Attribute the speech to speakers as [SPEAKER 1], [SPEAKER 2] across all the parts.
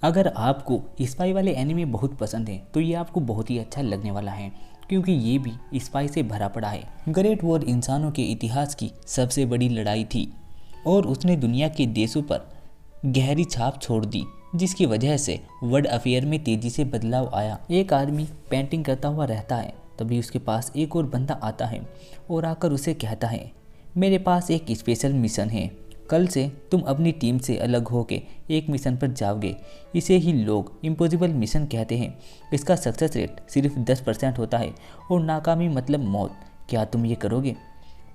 [SPEAKER 1] अगर आपको स्पाई वाले एनिमे बहुत पसंद है तो ये आपको बहुत ही अच्छा लगने वाला है, क्योंकि ये भी स्पाई से भरा पड़ा है। ग्रेट वॉर इंसानों के इतिहास की सबसे बड़ी लड़ाई थी और उसने दुनिया के देशों पर गहरी छाप छोड़ दी, जिसकी वजह से वर्ल्ड अफेयर में तेजी से बदलाव आया। एक आदमी पेंटिंग करता हुआ रहता है, तभी उसके पास एक और बंदा आता है और आकर उसे कहता है, मेरे पास एक स्पेशल मिशन है। कल से तुम अपनी टीम से अलग होके एक मिशन पर जाओगे। इसे ही लोग इम्पॉसिबल मिशन कहते हैं। इसका सक्सेस रेट सिर्फ 10% होता है और नाकामी मतलब मौत। क्या तुम ये करोगे?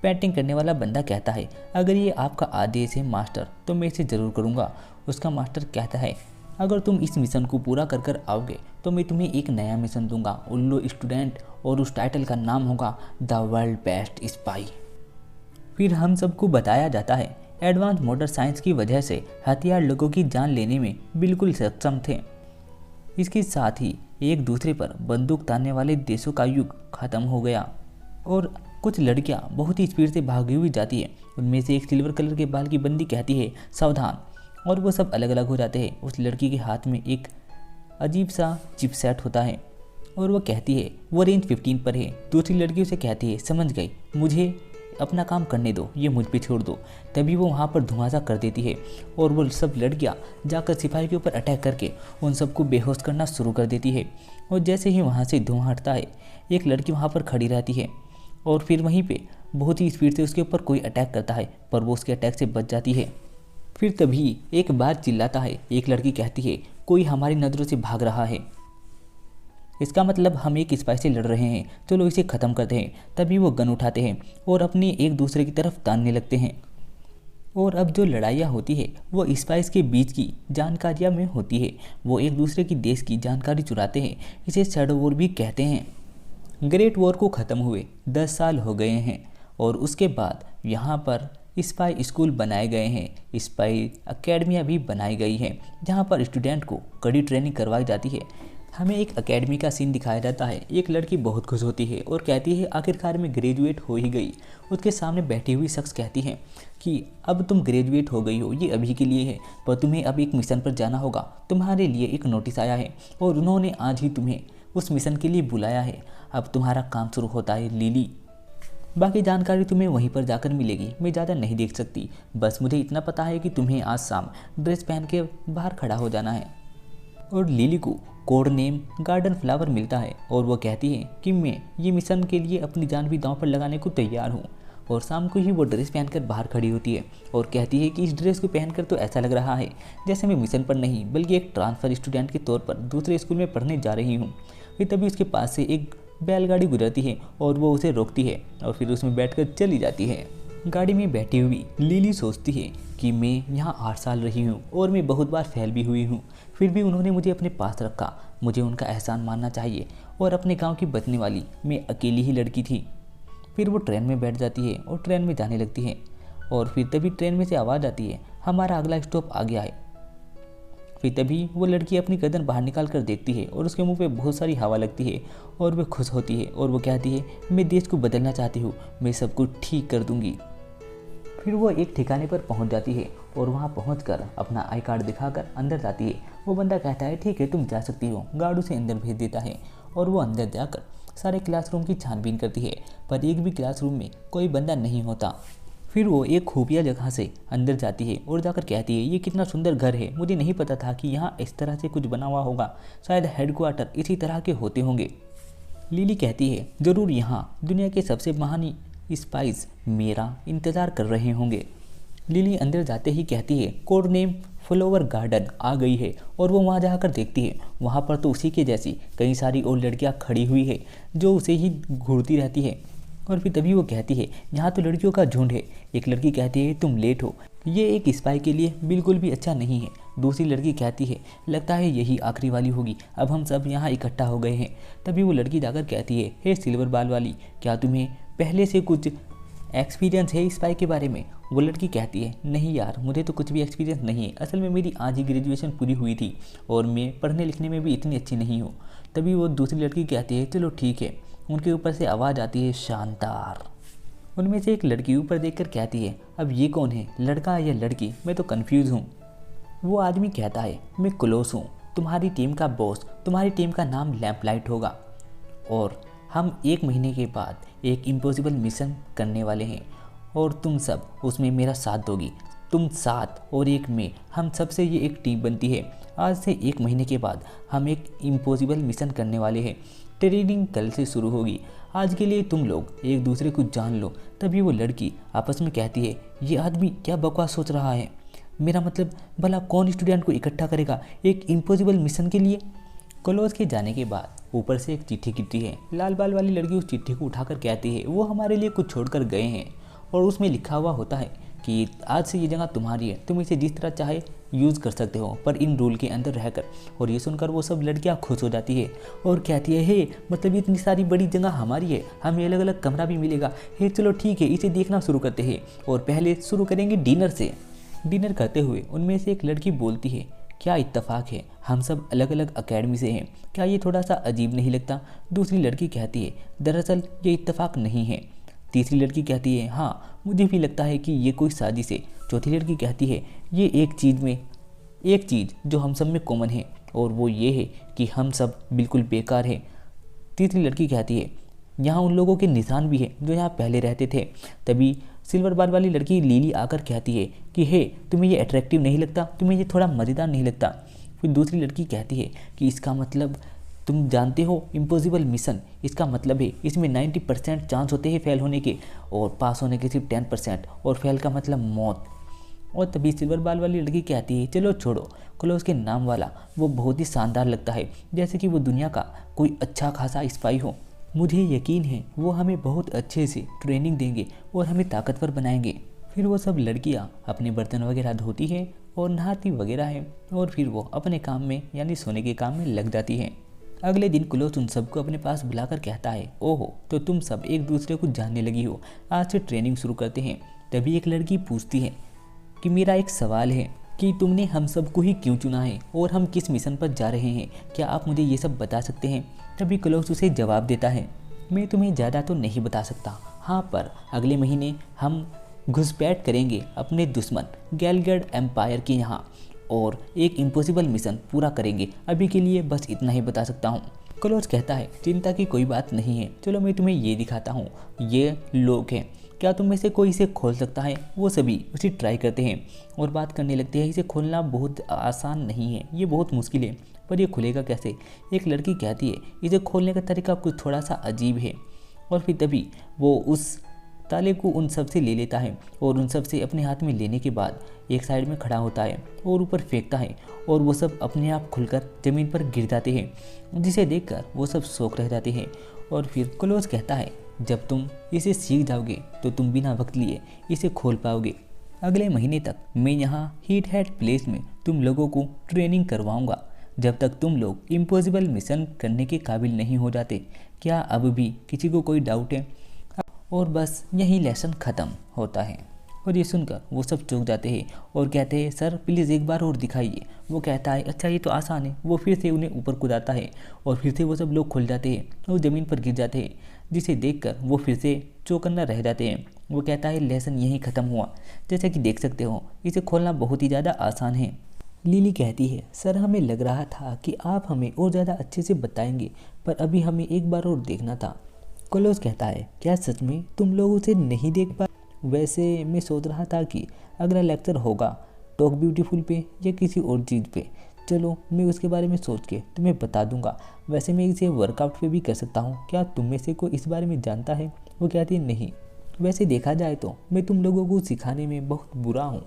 [SPEAKER 1] पेंटिंग करने वाला बंदा कहता है, अगर ये आपका आदेश है मास्टर तो मैं इसे ज़रूर करूँगा। उसका मास्टर कहता है, अगर तुम इस मिशन को पूरा कर कर आओगे तो मैं तुम्हें एक नया मिशन दूंगा, उल्लू स्टूडेंट, और उस टाइटल का नाम होगा द वर्ल्ड बेस्ट स्पाई। फिर हम सबको बताया जाता है एडवांस मोटर साइंस की वजह से हथियार लोगों की जान लेने में बिल्कुल सक्षम थे। इसके साथ ही एक दूसरे पर बंदूक तानने वाले देशों का युग खत्म हो गया और कुछ लड़कियां बहुत ही स्पीड से भागी हुई जाती है। उनमें से एक सिल्वर कलर के बाल की बंदी कहती है, सावधान, और वो सब अलग अलग हो जाते हैं। उस लड़की के हाथ में एक अजीब सा चिपसेट होता है और वो कहती है वो रेंज 15 पर है। दूसरी लड़की उसे कहती है, समझ गई, मुझे अपना काम करने दो, ये मुझ पे छोड़ दो। तभी वो वहाँ पर धुआंसा कर देती है और वो सब लड़कियाँ जाकर सिपाही के ऊपर अटैक करके उन सबको बेहोश करना शुरू कर देती है। और जैसे ही वहाँ से धुआं हटता है, एक लड़की वहाँ पर खड़ी रहती है और फिर वहीं पे बहुत ही स्पीड से उसके ऊपर कोई अटैक करता है, पर वो उसके अटैक से बच जाती है। फिर तभी एक बार चिल्लाता है, एक लड़की कहती है, कोई हमारी नज़रों से भाग रहा है, इसका मतलब हम एक स्पाई से लड़ रहे हैं, चलो इसे ख़त्म करते हैं। तभी वो गन उठाते हैं और अपने एक दूसरे की तरफ तानने लगते हैं। और अब जो लड़ाइयाँ होती है वो स्पाइस के बीच की जानकारियाँ में होती है। वो एक दूसरे की देश की जानकारी चुराते हैं। इसे शैडो वॉर भी कहते हैं। ग्रेट वॉर को ख़त्म हुए 10 साल हो गए हैं और उसके बाद यहाँ पर स्पाई स्कूल बनाए गए हैं। स्पाई अकेडमियाँ भी बनाई गई हैं, जहाँ पर स्टूडेंट को कड़ी ट्रेनिंग करवाई जाती है। हमें एक एकेडमी का सीन दिखाया जाता है। एक लड़की बहुत खुश होती है और कहती है, आखिरकार मैं ग्रेजुएट हो ही गई। उसके सामने बैठी हुई शख्स कहती है कि अब तुम ग्रेजुएट हो गई हो, ये अभी के लिए है, पर तुम्हें अब एक मिशन पर जाना होगा। तुम्हारे लिए एक नोटिस आया है और उन्होंने आज ही तुम्हें उस मिशन के लिए बुलाया है। अब तुम्हारा काम शुरू होता है लिली। बाकी जानकारी तुम्हें वहीं पर जाकर मिलेगी। मैं ज़्यादा नहीं देख सकती, बस मुझे इतना पता है कि तुम्हें आज शाम ड्रेस पहन के बाहर खड़ा हो जाना है। और लिली को कोड नेम गार्डन फ्लावर मिलता है और वो कहती है कि मैं ये मिशन के लिए अपनी जान भी दांव पर लगाने को तैयार हूँ। और शाम को ही वो ड्रेस पहनकर बाहर खड़ी होती है और कहती है कि इस ड्रेस को पहनकर तो ऐसा लग रहा है जैसे मैं मिशन पर नहीं बल्कि एक ट्रांसफ़र स्टूडेंट के तौर पर दूसरे स्कूल में पढ़ने जा रही हूँ। फिर तभी उसके पास से एक बैलगाड़ी गुजरती है और वो उसे रोकती है और फिर उसमें बैठकर चली जाती है। गाड़ी में बैठी हुई लिली सोचती है कि मैं यहाँ 8 साल रही हूँ और मैं बहुत बार फेल भी हुई हूँ, फिर भी उन्होंने मुझे अपने पास रखा। मुझे उनका एहसान मानना चाहिए। और अपने गांव की बचने वाली मैं अकेली ही लड़की थी। फिर वो ट्रेन में बैठ जाती है और ट्रेन में जाने लगती है और फिर तभी ट्रेन में से आवाज़ आती है, हमारा अगला स्टॉप आ गया है। फिर तभी वो लड़की अपनी गर्दन बाहर निकाल कर देखती है और उसके मुंह पे बहुत सारी हवा लगती है और वह खुश होती है और वो कहती है, मैं देश को बदलना चाहती हूँ, मैं सब कुछ ठीक कर दूँगी। फिर वो एक ठिकाने पर पहुंच जाती है और वहां पहुंचकर अपना आई कार्ड दिखाकर अंदर जाती है। वो बंदा कहता है, ठीक है तुम जा सकती हो। गार्ड उसे अंदर भेज देता है और वो अंदर जाकर सारे क्लासरूम की छानबीन करती है, पर एक भी क्लासरूम में कोई बंदा नहीं होता। फिर वो एक खुफिया जगह से अंदर जाती है और जाकर कहती है, ये कितना सुंदर घर है, मुझे नहीं पता था कि यहाँ इस तरह से कुछ बना हुआ होगा, शायद हेडक्वार्टर इसी तरह के होते होंगे। लिली कहती है, ज़रूर यहाँ दुनिया के सबसे महान स्पाइस मेरा इंतज़ार कर रहे होंगे। लिली अंदर जाते ही कहती है, कोड नेम फ्लावर गार्डन आ गई है। और वो वहाँ जाकर देखती है, वहाँ पर तो उसी के जैसी कई सारी और लड़कियाँ खड़ी हुई है जो उसे ही घूरती रहती है। और फिर तभी वो कहती है, यहाँ तो लड़कियों का झुंड है। एक लड़की कहती है, तुम लेट हो, ये एक स्पाई के लिए बिल्कुल भी अच्छा नहीं है। दूसरी लड़की कहती है, लगता है यही आखिरी वाली होगी, अब हम सब यहाँ इकट्ठा हो गए हैं। तभी वो लड़की जाकर कहती है, हे सिल्वर बाल वाली, क्या तुम्हें पहले से कुछ एक्सपीरियंस है स्पाई के बारे में? वो लड़की कहती है, नहीं यार, मुझे तो कुछ भी एक्सपीरियंस नहीं है। असल में मेरी आज ही ग्रेजुएशन पूरी हुई थी और मैं पढ़ने लिखने में भी इतनी अच्छी नहीं हूँ। तभी वो दूसरी लड़की कहती है, चलो ठीक है। उनके ऊपर से आवाज़ आती है, शानदार। उनमें से एक लड़की ऊपर देखकर कहती है, अब ये कौन है, लड़का या लड़की? मैं तो कन्फ्यूज़ हूँ। वो आदमी कहता है, मैं क्लोस हूँ, तुम्हारी टीम का बॉस, तुम्हारी टीम का नाम लैम्पलाइट होगा और हम 1 महीने के बाद एक इम्पॉसिबल मिशन करने वाले हैं और तुम सब उसमें मेरा साथ दोगी। तुम 7 और 1 में हम सबसे ये एक टीम बनती है। आज से 1 महीने के बाद हम एक इम्पॉसिबल मिशन करने वाले हैं। ट्रेनिंग कल से शुरू होगी। आज के लिए तुम लोग एक दूसरे को जान लो। तभी वो लड़की आपस में कहती है, ये आदमी क्या बकवास सोच रहा है, मेरा मतलब भला कौन स्टूडेंट को इकट्ठा करेगा एक इम्पॉसिबल मिशन के लिए। क्लोज के जाने के बाद ऊपर से एक चिट्ठी गिरती है। लाल बाल वाली लड़की उस चिट्ठी को उठाकर कहती है, वो हमारे लिए कुछ छोड़कर गए हैं और उसमें लिखा हुआ होता है कि आज से ये जगह तुम्हारी है, तुम इसे जिस तरह चाहे यूज़ कर सकते हो पर इन रूल के अंदर रहकर। और ये सुनकर वो सब लड़कियां खुश हो जाती है और कहती है, हे मतलब इतनी सारी बड़ी जगह हमारी है, हमें अलग अलग कमरा भी मिलेगा। हे चलो ठीक है, इसे देखना शुरू करते हैं और पहले शुरू करेंगे डिनर से। डिनर करते हुए उनमें से एक लड़की बोलती है, क्या इत्तेफाक है, हम सब अलग अलग अकेडमी से हैं, क्या ये थोड़ा सा अजीब नहीं लगता। दूसरी लड़की कहती है, दरअसल ये इत्तेफाक नहीं है। तीसरी लड़की कहती है, हाँ मुझे भी लगता है कि ये कोई साजिश है। चौथी लड़की कहती है, ये एक चीज़ जो हम सब में कॉमन है और वो ये है कि हम सब बिल्कुल बेकार हैं। तीसरी लड़की कहती है, यहाँ उन लोगों के निशान भी हैं जो यहाँ पहले रहते थे। तभी सिल्वर बाल वाली लड़की लिली आकर कहती है कि हे तुम्हें ये अट्रैक्टिव नहीं लगता, तुम्हें ये थोड़ा मज़ेदार नहीं लगता। फिर दूसरी लड़की कहती है कि इसका मतलब तुम जानते हो इम्पॉसिबल मिशन, इसका मतलब है इसमें 90% चांस होते हैं फेल होने के और पास होने के सिर्फ 10% और फेल का मतलब मौत। और तभी सिल्वर बाल वाली लड़की कहती है, चलो छोड़ो, क्लोज के नाम वाला वो बहुत ही शानदार लगता है, जैसे कि वो दुनिया का कोई अच्छा खासा स्पाई हो। मुझे यकीन है वो हमें बहुत अच्छे से ट्रेनिंग देंगे और हमें ताकतवर बनाएंगे। फिर वो सब लड़कियां अपने बर्तन वगैरह धोती हैं और नहाती वगैरह हैं और फिर वो अपने काम में यानी सोने के काम में लग जाती हैं। अगले दिन क्लोज उन सबको अपने पास बुलाकर कहता है, ओहो तो तुम सब एक दूसरे को जानने लगी हो, आज से ट्रेनिंग शुरू करते हैं। तभी एक लड़की पूछती है कि मेरा एक सवाल है कि तुमने हम सबको ही क्यों चुना है और हम किस मिशन पर जा रहे हैं, क्या आप मुझे ये सब बता सकते हैं। तभी क्लोज उसे जवाब देता है, मैं तुम्हें ज़्यादा तो नहीं बता सकता, हाँ पर अगले महीने हम घुसपैठ करेंगे अपने दुश्मन गैलगेड एम्पायर के यहाँ और एक इम्पॉसिबल मिशन पूरा करेंगे। अभी के लिए बस इतना ही बता सकता हूँ। क्लोज कहता है, चिंता की कोई बात नहीं है, चलो मैं तुम्हें ये दिखाता हूँ, ये लोग हैं, क्या तुम में से कोई इसे खोल सकता है। वो सभी उसे ट्राई करते हैं और बात करने लगते हैं, इसे खोलना बहुत आसान नहीं है, ये बहुत मुश्किल है, पर ये खुलेगा कैसे। एक लड़की कहती है, इसे खोलने का तरीका कुछ थोड़ा सा अजीब है। और फिर तभी वो उस ताले को उन सब से ले लेता है और उन सब से अपने हाथ में लेने के बाद एक साइड में खड़ा होता है और ऊपर फेंकता है और वो सब अपने आप खुलकर ज़मीन पर गिर जाते हैं, जिसे देखकर वो सब शौक रह जाते हैं। और फिर क्लोज कहता है, जब तुम इसे सीख जाओगे तो तुम बिना वक्त लिए इसे खोल पाओगे। अगले महीने तक मैं यहाँ हीट हेड प्लेस में तुम लोगों को ट्रेनिंग करवाऊँगा जब तक तुम लोग इम्पॉसिबल मिशन करने के काबिल नहीं हो जाते। क्या अब भी किसी को कोई डाउट है। और बस यही लेसन ख़त्म होता है। और ये सुनकर वो सब चौंक जाते हैं और कहते हैं, सर प्लीज़ एक बार और दिखाइए। वो कहता है, अच्छा ये तो आसान है। वो फिर से उन्हें ऊपर कूदाता है और फिर से वो सब लोग खुल जाते हैं और ज़मीन पर गिर जाते हैं, जिसे देखकर वो फिर से चौकन्ना रह जाते हैं। वो कहता है, लेसन यहीं ख़त्म हुआ, जैसा कि देख सकते हो इसे खोलना बहुत ही ज़्यादा आसान है। लिली कहती है, सर हमें लग रहा था कि आप हमें और ज़्यादा अच्छे से बताएंगे, पर अभी हमें एक बार और देखना था। क्लोज कहता है, क्या सच में तुम लोग उसे नहीं देख पा। वैसे मैं सोच रहा था कि अगला लेक्चर होगा टॉक ब्यूटीफुल पे या किसी और चीज़ पे, चलो मैं उसके बारे में सोच के तुम्हें बता दूंगा। वैसे मैं इसे वर्कआउट पे भी कर सकता हूँ, क्या तुम में से कोई इस बारे में जानता है। वो कहती है, नहीं, वैसे देखा जाए तो मैं तुम लोगों को सिखाने में बहुत बुरा हूँ।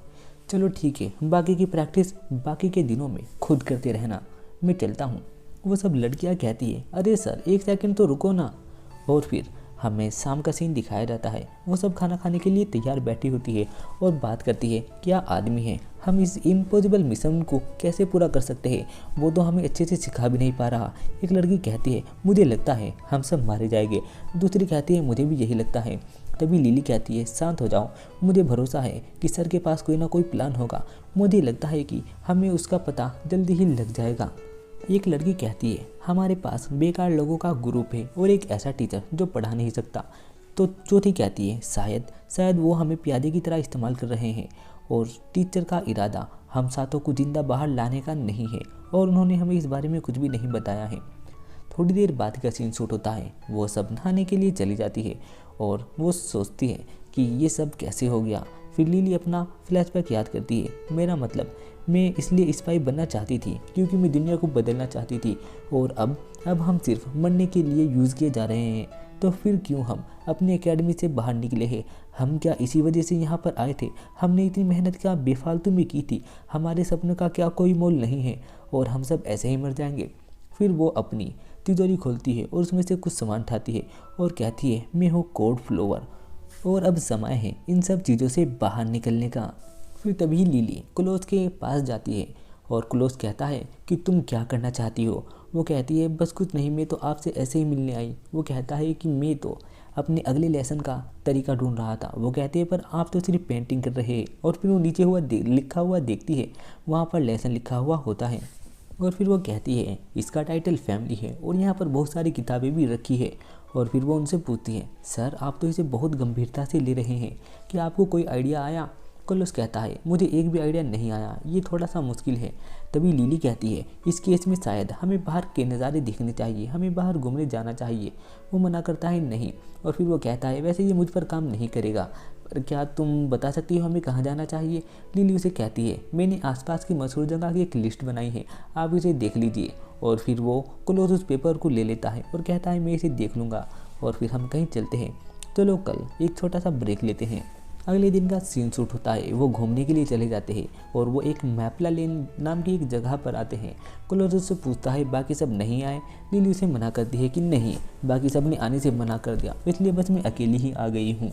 [SPEAKER 1] चलो ठीक है, बाकी की प्रैक्टिस बाकी के दिनों में खुद करते रहना, मैं चलता हूँ। वो सब लड़कियाँ कहती है, अरे सर एक सेकंड तो रुको ना। और फिर हमें शाम का सीन दिखाया जाता है। वो सब खाना खाने के लिए तैयार बैठी होती है और बात करती है, क्या आदमी है, हम इस इम्पॉसिबल मिशन को कैसे पूरा कर सकते हैं, वो तो हमें अच्छे से सिखा भी नहीं पा रहा। एक लड़की कहती है, मुझे लगता है हम सब मारे जाएंगे। दूसरी कहती है, मुझे भी यही लगता है। तभी लिली कहती है, शांत हो जाओ, मुझे भरोसा है कि सर के पास कोई ना कोई प्लान होगा। मुझे लगता है कि हमें उसका पता जल्दी ही लग जाएगा। एक लड़की कहती है, हमारे पास बेकार लोगों का ग्रुप है और एक ऐसा टीचर जो पढ़ा नहीं सकता। तो चौथी कहती है, शायद वो हमें प्यादे की तरह इस्तेमाल कर रहे हैं और टीचर का इरादा हम सातों को जिंदा बाहर लाने का नहीं है और उन्होंने हमें इस बारे में कुछ भी नहीं बताया है। थोड़ी देर बाद का सीन शूट होता है। वो सब नहाने के लिए चली जाती है और वो सोचती है कि ये सब कैसे हो गया। फिर लिली अपना फ्लैशबैक याद करती है। मेरा मतलब मैं इसलिए स्पाई बनना चाहती थी क्योंकि मैं दुनिया को बदलना चाहती थी और अब हम सिर्फ मरने के लिए यूज़ किए जा रहे हैं। तो फिर क्यों हम अपनी एकेडमी से बाहर निकले हैं? हम क्या इसी वजह से यहाँ पर आए थे? हमने इतनी मेहनत क्या बेफालतू में की थी? हमारे सपनों का क्या कोई मोल नहीं है और हम सब ऐसे ही मर जाएंगे? फिर वो अपनी तिजोरी खोलती है और उसमें से कुछ सामान उठाती है और कहती है मैं हूँ कोड फ्लोवर और अब समय है इन सब चीज़ों से बाहर निकलने का। फिर तभी लिली क्लोज के पास जाती है और क्लोज कहता है कि तुम क्या करना चाहती हो? वो कहती है बस कुछ नहीं, मैं तो आपसे ऐसे ही मिलने आई। वो कहता है कि मैं तो अपने अगले लेसन का तरीका ढूंढ रहा था। वो कहते हैं पर आप तो सिर्फ पेंटिंग कर रहे हैं। और फिर वो नीचे लिखा हुआ देखती है, वहाँ पर लेसन लिखा हुआ होता है और फिर वो कहती है इसका टाइटल फैमिली है और यहाँ पर बहुत सारी किताबें भी रखी है। और फिर वो उनसे पूछती है सर आप तो इसे बहुत गंभीरता से ले रहे हैं, क्या आपको कोई आइडिया आया? क्लोज कहता है मुझे एक भी आइडिया नहीं आया, ये थोड़ा सा मुश्किल है। तभी लिली कहती है इस केस में शायद हमें बाहर के नज़ारे देखने चाहिए, हमें बाहर घूमने जाना चाहिए। वो मना करता है नहीं। और फिर वो कहता है वैसे ये मुझ पर काम नहीं करेगा, पर क्या तुम बता सकती हो हमें कहाँ जाना चाहिए? लिली उसे कहती है मैंने आसपास की मशहूर जगह की एक लिस्ट बनाई है, आप इसे देख लीजिए। और फिर वो क्लोज उस पेपर को ले लेता है और कहता है मैं इसे देख लूँगा और फिर हम कहीं चलते हैं। चलो कल एक छोटा सा ब्रेक लेते हैं। अगले दिन का सीन शूट होता है। वो घूमने के लिए चले जाते हैं और वो एक मैपला लेन नाम की एक जगह पर आते हैं। क्लोज उससे पूछता है बाकी सब नहीं आए? लिली उसे मना करती है कि नहीं, बाकी सब ने आने से मना कर दिया, इसलिए बस मैं अकेली ही आ गई हूँ।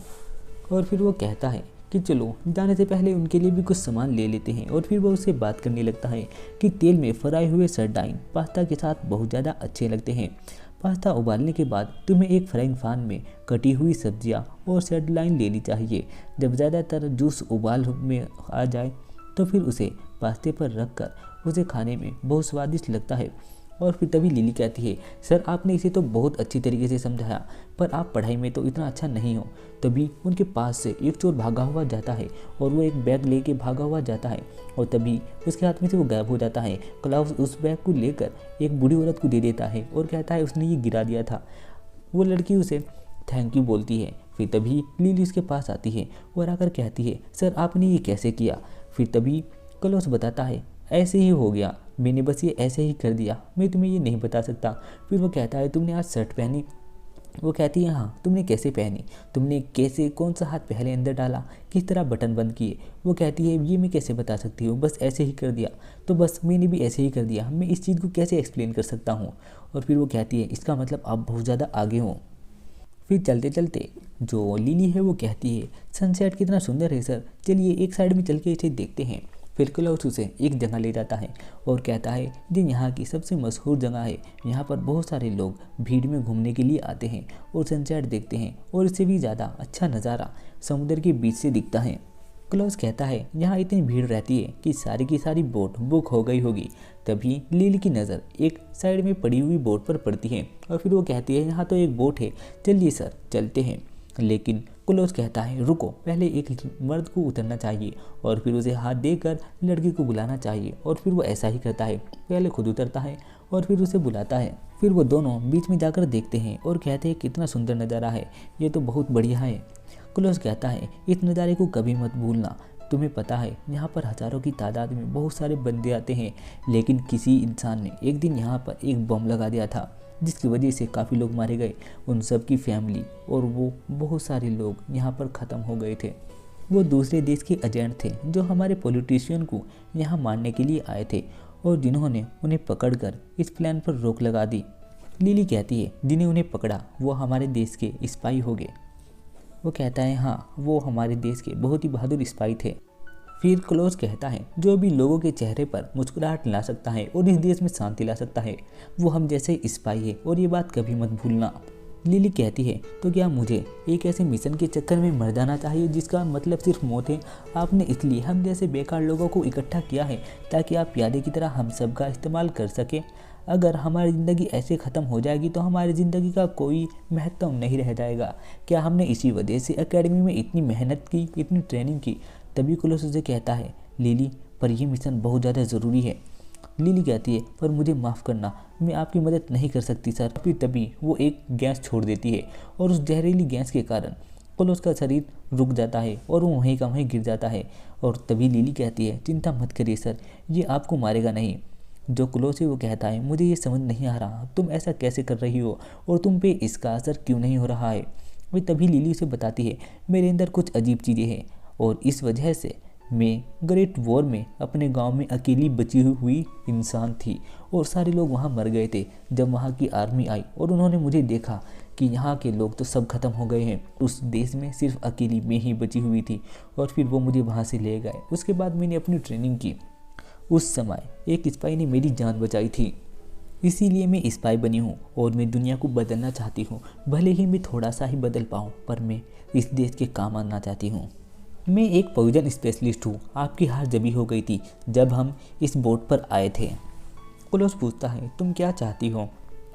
[SPEAKER 1] और फिर वो कहता है कि चलो जाने से पहले उनके लिए भी कुछ सामान ले लेते हैं। और फिर वो उससे बात करने लगता है कि तेल में फ्राई हुए सरडाइन पास्ता के साथ बहुत ज़्यादा अच्छे लगते हैं। पास्ता उबालने के बाद तुम्हें एक फ्राइंग पैन में कटी हुई सब्जियां और सरडाइन लेनी चाहिए। जब ज़्यादातर जूस उबाल में आ जाए तो फिर उसे पास्ते पर रख कर उसे खाने में बहुत स्वादिष्ट लगता है। और फिर तभी लिली कहती है सर आपने इसे तो बहुत अच्छी तरीके से समझाया, पर आप पढ़ाई में तो इतना अच्छा नहीं हो। तभी उनके पास से एक चोर भागा हुआ जाता है और वो एक बैग लेके भागा हुआ जाता है और तभी उसके हाथ में से वो गायब हो जाता है। क्लाउस उस बैग को लेकर एक बूढ़ी औरत को दे देता है और कहता है उसने ये गिरा दिया था। वो लड़की उसे थैंक यू बोलती है। फिर तभी लिली उसके पास आती है और आकर कहती है सर आपने ये कैसे किया? फिर तभी क्लाउस बताता है ऐसे ही हो गया, मैंने बस ये ऐसे ही कर दिया, मैं तुम्हें ये नहीं बता सकता। फिर वो कहता है तुमने आज शर्ट पहनी? वो कहती है हाँ। तुमने कैसे पहनी? तुमने कैसे, कौन सा हाथ पहले अंदर डाला, किस तरह बटन बंद किए? वो कहती है ये मैं कैसे बता सकती हूँ, बस ऐसे ही कर दिया। तो बस मैंने भी ऐसे ही कर दिया, मैं इस चीज़ को कैसे एक्सप्लेन कर सकता हूँ? और फिर वो कहती है इसका मतलब आप बहुत ज़्यादा आगे हो। फिर चलते चलते जो लिली है वो कहती है सनसेट कितना सुंदर है सर, चलिए एक साइड में चल के इसे देखते हैं। फिर क्लाउस उसे एक जगह ले जाता है और कहता है ये यहाँ की सबसे मशहूर जगह है, यहाँ पर बहुत सारे लोग भीड़ में घूमने के लिए आते हैं और सनसेट देखते हैं और इससे भी ज़्यादा अच्छा नज़ारा समुद्र के बीच से दिखता है। क्लाउस कहता है यहाँ इतनी भीड़ रहती है कि सारी की सारी बोट बुक हो गई होगी। तभी लिली की नज़र एक साइड में पड़ी हुई बोट पर पड़ती है और फिर वो कहती है यहाँ तो एक बोट है, चलिए सर चलते हैं। लेकिन क्लोज कहता है रुको, पहले एक मर्द को उतरना चाहिए और फिर उसे हाथ देकर लड़की को बुलाना चाहिए। और फिर वो ऐसा ही करता है, पहले खुद उतरता है और फिर उसे बुलाता है। फिर वो दोनों बीच में जाकर देखते हैं और कहते हैं कितना सुंदर नज़ारा है, ये तो बहुत बढ़िया है। क्लोज कहता है इस नज़ारे को कभी मत भूलना, तुम्हें पता है यहाँ पर हज़ारों की तादाद में बहुत सारे बंदे आते हैं, लेकिन किसी इंसान ने एक दिन यहाँ पर एक बम लगा दिया था जिसकी वजह से काफ़ी लोग मारे गए, उन सब की फैमिली और वो बहुत सारे लोग यहाँ पर ख़त्म हो गए थे। वो दूसरे देश के एजेंट थे जो हमारे पॉलिटिशियन को यहाँ मारने के लिए आए थे और जिन्होंने उन्हें पकड़कर इस प्लान पर रोक लगा दी। लिली कहती है जिन्हें उन्हें पकड़ा वो हमारे देश के स्पाई हो गए। वो कहता है हाँ, वो हमारे देश के बहुत ही बहादुर स्पाई थे। फिर क्लोज कहता है जो भी लोगों के चेहरे पर मुस्कुराहट ला सकता है और इस देश में शांति ला सकता है वो हम जैसे स्पाई है और ये बात कभी मत भूलना। लिली कहती है तो क्या मुझे एक ऐसे मिशन के चक्कर में मर जाना चाहिए जिसका मतलब सिर्फ मौत है? आपने इसलिए हम जैसे बेकार लोगों को इकट्ठा किया है ताकि आप प्यादे की तरह हम सब का इस्तेमाल कर सकें। अगर हमारी ज़िंदगी ऐसे ख़त्म हो जाएगी तो हमारी ज़िंदगी का कोई महत्व नहीं रह जाएगा। क्या हमने इसी वजह से एकेडमी में इतनी मेहनत की, इतनी ट्रेनिंग की? तभी क्लोज उसे कहता है लिली पर यह मिशन बहुत ज़्यादा ज़रूरी है। लिली कहती है पर मुझे माफ़ करना, मैं आपकी मदद नहीं कर सकती सर। फिर तभी वो एक गैस छोड़ देती है और उस जहरीली गैस के कारण क्लोज का शरीर रुक जाता है और वो वहीं का वहीं गिर जाता है। और तभी लिली कहती है चिंता मत करिए सर, ये आपको मारेगा नहीं। जो क्लोज है वो कहता है मुझे ये समझ नहीं आ रहा तुम ऐसा कैसे कर रही हो और तुम पे इसका असर क्यों नहीं हो रहा है। वही तभी लिली उसे बताती है मेरे अंदर कुछ अजीब चीज़ें हैं और इस वजह से मैं ग्रेट वॉर में अपने गांव में अकेली बची हुई इंसान थी और सारे लोग वहां मर गए थे। जब वहां की आर्मी आई और उन्होंने मुझे देखा कि यहाँ के लोग तो सब खत्म हो गए हैं, उस देश में सिर्फ अकेली मैं ही बची हुई थी और फिर वो मुझे वहाँ से ले गए। उसके बाद मैंने अपनी ट्रेनिंग की। उस समय एक स्पाई ने मेरी जान बचाई थी, इसीलिए मैं स्पाई बनी हूँ और मैं दुनिया को बदलना चाहती हूँ। भले ही मैं थोड़ा सा ही बदल पाऊँ पर मैं इस देश के काम आना चाहती हूँ। मैं एक पॉइजन स्पेशलिस्ट हूँ। आपकी हार जबी हो गई थी जब हम इस बोट पर आए थे। क्लोज पूछता है तुम क्या चाहती हो।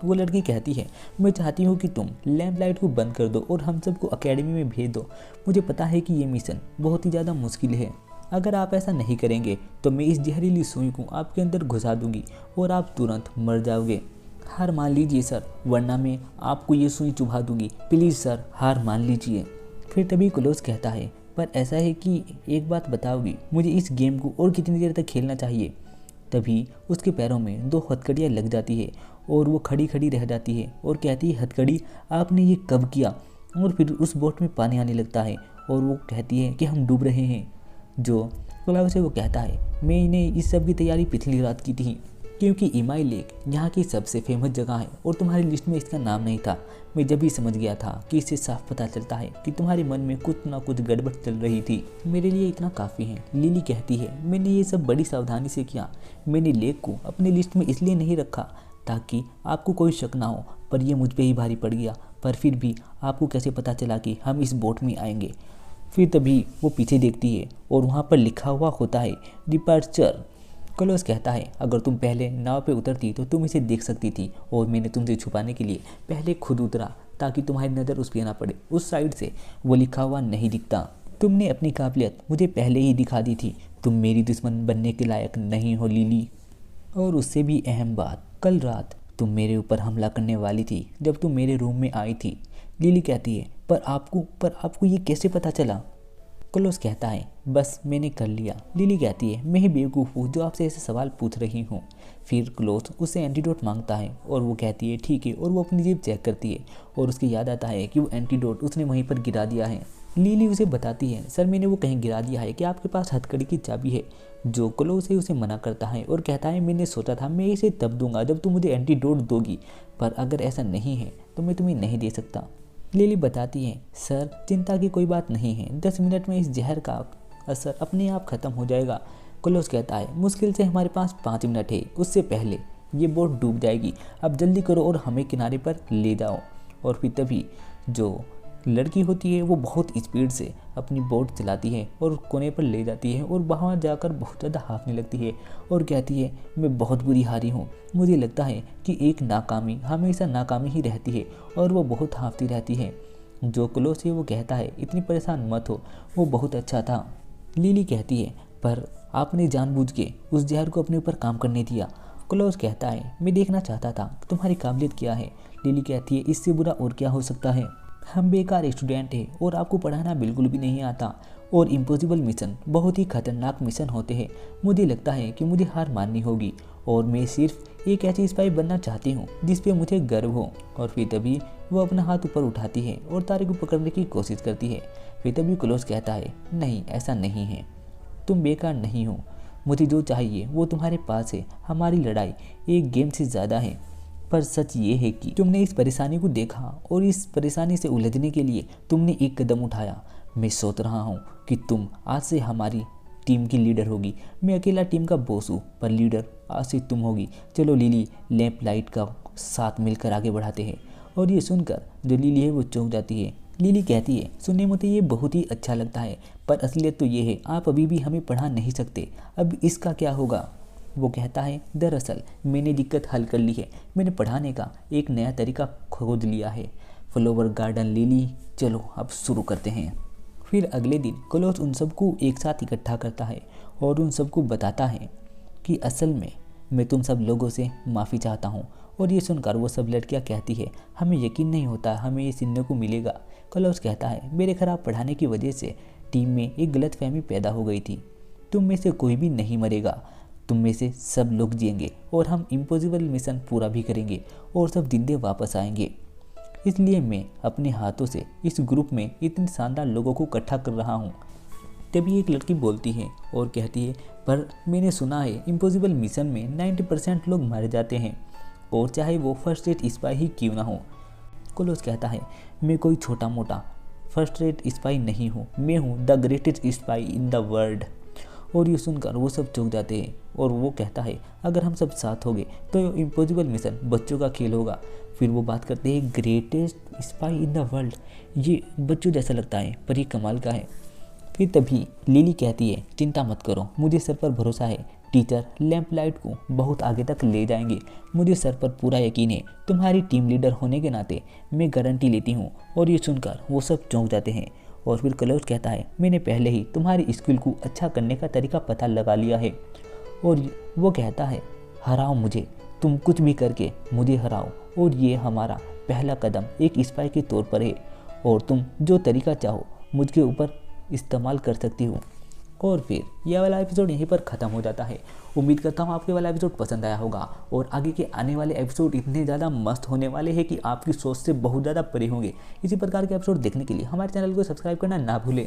[SPEAKER 1] वो लड़की कहती है मैं चाहती हूँ कि तुम लैंप लाइट को बंद कर दो और हम सबको अकेडमी में भेज दो। मुझे पता है कि ये मिशन बहुत ही ज़्यादा मुश्किल है। अगर आप ऐसा नहीं करेंगे तो मैं इस जहरीली सुई को आपके अंदर घुसा दूंगी और आप तुरंत मर जाओगे। हार मान लीजिए सर, वरना मैं आपको ये सुई चुभा दूंगी। प्लीज़ सर हार मान लीजिए। फिर तभी क्लोज कहता है पर ऐसा है कि एक बात बताओगी, मुझे इस गेम को और कितनी देर तक खेलना चाहिए। तभी उसके पैरों में दो हथकड़ियाँ लग जाती है और वो खड़ी खड़ी रह जाती है और कहती है हथकड़ी आपने ये कब किया। और फिर उस बोट में पानी आने लगता है और वो कहती है कि हम डूब रहे हैं। जो क्लाउड से वो कहता है मैंने इस सब की तैयारी पिछली रात की थी क्योंकि इमाई लेक यहाँ की सबसे फेमस जगह है और तुम्हारी लिस्ट में इसका नाम नहीं था। मैं जब भी समझ गया था कि इससे साफ पता चलता है कि तुम्हारे मन में कुछ ना कुछ गड़बड़ चल रही थी। मेरे लिए इतना काफ़ी है। लिली कहती है मैंने ये सब बड़ी सावधानी से किया। मैंने लेक को अपनी लिस्ट में इसलिए नहीं रखा ताकि आपको कोई शक ना हो, पर यह मुझ पर ही भारी पड़ गया। पर फिर भी आपको कैसे पता चला कि हम इस बोट में आएंगे। फिर तभी वो पीछे देखती है और वहाँ पर लिखा हुआ होता है डिपार्चर। क्लोज कहता है अगर तुम पहले नाव पे उतरती तो तुम इसे देख सकती थी और मैंने तुमसे छुपाने के लिए पहले खुद उतरा ताकि तुम्हारी नज़र उस पर ना पड़े। उस साइड से वो लिखा हुआ नहीं दिखता। तुमने अपनी काबिलियत मुझे पहले ही दिखा दी थी। तुम मेरी दुश्मन बनने के लायक नहीं हो लिली। और उससे भी अहम बात, कल रात तुम मेरे ऊपर हमला करने वाली थी जब तुम मेरे रूम में आई थी। लिली कहती है पर आपको ये कैसे पता चला। क्लोज कहता है बस मैंने कर लिया। लिली कहती है मैं ही बेवकूफ़ हूँ जो आपसे ऐसे सवाल पूछ रही हूँ। फिर क्लोज उससे एंटीडोट मांगता है और वो कहती है ठीक है और वो अपनी जेब चेक करती है और उसके याद आता है कि वो एंटीडोट उसने वहीं पर गिरा दिया है। लिली उसे बताती है सर मैंने वो कहीं गिरा दिया है कि आपके पास हथकड़ी की चाबी है। जो क्लोज है उसे मना करता है और कहता है मैंने सोचा था मैं इसे तब दूंगा जब तुम मुझे एंटीडोट दोगी, पर अगर ऐसा नहीं है तो मैं तुम्हें नहीं दे सकता। लिली बताती है सर चिंता की कोई बात नहीं है, 10 मिनट में इस जहर का असर अपने आप ख़त्म हो जाएगा। क्लोज कहता है मुश्किल से हमारे पास 5 मिनट है, उससे पहले ये बोट डूब जाएगी। अब जल्दी करो और हमें किनारे पर ले जाओ। और फिर तभी जो लड़की होती है वो बहुत स्पीड से अपनी बोट चलाती है और कोने पर ले जाती है और वहाँ जाकर बहुत ज़्यादा हाँफने लगती है और कहती है मैं बहुत बुरी हारी हूँ। मुझे लगता है कि एक नाकामी हमेशा नाकामी ही रहती है और वो बहुत हाँफती रहती है। जो क्लोज है वो कहता है इतनी परेशान मत हो, वो बहुत अच्छा था। लिली कहती है पर आपने जानबूझ के उस जहर को अपने ऊपर काम करने दिया। क्लोज कहता है मैं देखना चाहता था तुम्हारी काबिलियत क्या है। लिली कहती है इससे बुरा और क्या हो सकता है। हम बेकार स्टूडेंट हैं और आपको पढ़ाना बिल्कुल भी नहीं आता और इम्पॉसिबल मिशन बहुत ही खतरनाक मिशन होते हैं। मुझे लगता है कि मुझे हार माननी होगी और मैं सिर्फ एक ऐसी स्पाई बनना चाहती हूँ जिस पे मुझे गर्व हो। और फिर तभी वो अपना हाथ ऊपर उठाती है और तारे को पकड़ने की कोशिश करती है। फिर तभी क्लोज कहता है नहीं ऐसा नहीं है, तुम बेकार नहीं हो। मुझे जो चाहिए वो तुम्हारे पास है। हमारी लड़ाई एक गेम से ज़्यादा है। पर सच ये है कि तुमने इस परेशानी को देखा और इस परेशानी से उलझने के लिए तुमने एक कदम उठाया। मैं सोच रहा हूँ कि तुम आज से हमारी टीम की लीडर होगी। मैं अकेला टीम का बॉस हूँ पर लीडर आज से तुम होगी। चलो लिली लैंप लाइट का साथ मिलकर आगे बढ़ाते हैं। और ये सुनकर जो लिली है वो चौंक जाती है। लिली कहती है सुनने में तो ये बहुत ही अच्छा लगता है पर असलियत तो ये है आप अभी भी हमें पढ़ा नहीं सकते, अब इसका क्या होगा। वो कहता है दरअसल मैंने दिक्कत हल कर ली है, मैंने पढ़ाने का एक नया तरीका खोज लिया है। फ्लावर गार्डन लिली चलो अब शुरू करते हैं। फिर अगले दिन क्लोज उन सबको एक साथ इकट्ठा करता है और उन सबको बताता है कि असल में मैं तुम सब लोगों से माफ़ी चाहता हूँ। और ये सुनकर वो सब लड़कियाँ कहती है हमें यकीन नहीं होता हमें ये सुनने को मिलेगा। क्लॉज कहता है मेरे खराब पढ़ाने की वजह से टीम में एक गलतफहमी पैदा हो गई थी। तुम में से कोई भी नहीं मरेगा, तुम में से सब लोग जिएंगे और हम इम्पॉसिबल मिशन पूरा भी करेंगे और सब जिंदे वापस आएंगे। इसलिए मैं अपने हाथों से इस ग्रुप में इतने शानदार लोगों को इकट्ठा कर रहा हूँ। तभी एक लड़की बोलती है और कहती है पर मैंने सुना है इम्पॉसिबल मिशन में 90% लोग मर जाते हैं और चाहे वो फर्स्ट रेट स्पाई ही क्यों ना हो। क्लोज कहता है मैं कोई छोटा मोटा फर्स्ट रेट स्पाई नहीं हूँ, मैं हूँ the greatest spy in the world. और ये सुनकर वो सब चौंक जाते हैं और वो कहता है अगर हम सब साथ होंगे तो ये इम्पॉसिबल मिशन बच्चों का खेल होगा। फिर वो बात करते हैं greatest spy in the world, ये बच्चों जैसा लगता है पर ये कमाल का है। फिर तभी लिली कहती है चिंता मत करो, मुझे सर पर भरोसा है, टीचर लैंप लाइट को बहुत आगे तक ले जाएंगे, मुझे सर पर पूरा यकीन है, तुम्हारी टीम लीडर होने के नाते मैं गारंटी लेती हूँ। और ये सुनकर वो सब चौंक जाते हैं। और फिर क्लोज कहता है मैंने पहले ही तुम्हारी स्किल को अच्छा करने का तरीका पता लगा लिया है। और वो कहता है हराओ मुझे, तुम कुछ भी करके मुझे हराओ और ये हमारा पहला कदम एक स्पाई के तौर पर है और तुम जो तरीका चाहो मुझके ऊपर इस्तेमाल कर सकती हो। और फिर यह वाला एपिसोड यहीं पर ख़त्म हो जाता है। उम्मीद करता हूँ आपके वाला एपिसोड पसंद आया होगा और आगे के आने वाले एपिसोड इतने ज़्यादा मस्त होने वाले हैं कि आपकी सोच से बहुत ज़्यादा परे होंगे। इसी प्रकार के एपिसोड देखने के लिए हमारे चैनल को सब्सक्राइब करना ना भूलें।